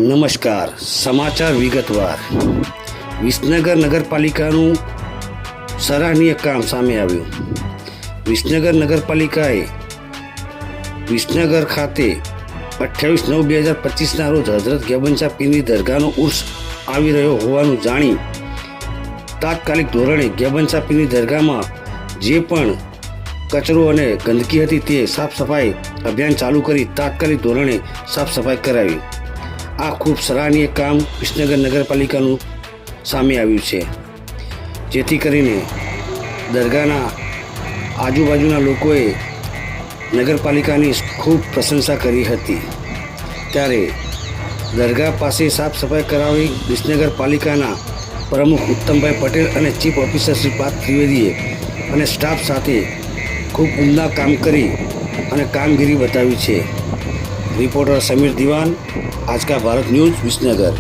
નમસ્કાર. સમાચાર વિગતવાર. વિસનગર નગરપાલિકાનું સરાહનીય કામ સામે આવ્યું. વિસનગર નગરપાલિકાએ વિસનગર ખાતે 28/9/2025ના રોજ હઝરત ગેબનશાહ પીરની દરગાહનો ઉર્સ આવી રહ્યો હોવાનું જાણી તાત્કાલિક ધોરણે ગેબનશાહ પીરની દરગાહમાં જે પણ કચરો અને ગંદકી હતી તે સાફ સફાઈ અભિયાન ચાલુ કરી તાત્કાલિક ધોરણે સાફ સફાઈ કરાવી. આ ખૂબ સરાહનીય કામ વિસનગર નગરપાલિકાનું સામે આવ્યું છે, જેથી કરીને દરગાહના આજુબાજુના લોકોએ નગરપાલિકાની ખૂબ પ્રશંસા કરી હતી. ત્યારે દરગાહ પાસે સાફ સફાઈ કરાવી વિસનગર પાલિકાના પ્રમુખ ઉત્તમભાઈ પટેલ અને ચીફ ઓફિસર શ્રી પાર્થ ત્રિવેદીએ અને સ્ટાફ સાથે ખૂબ ઉમદા કામ કરી અને કામગીરી બતાવી છે. રિપોર્ટર સમીર દિવાન, આજ કા ભારત ન્યૂઝ, વિસનગર.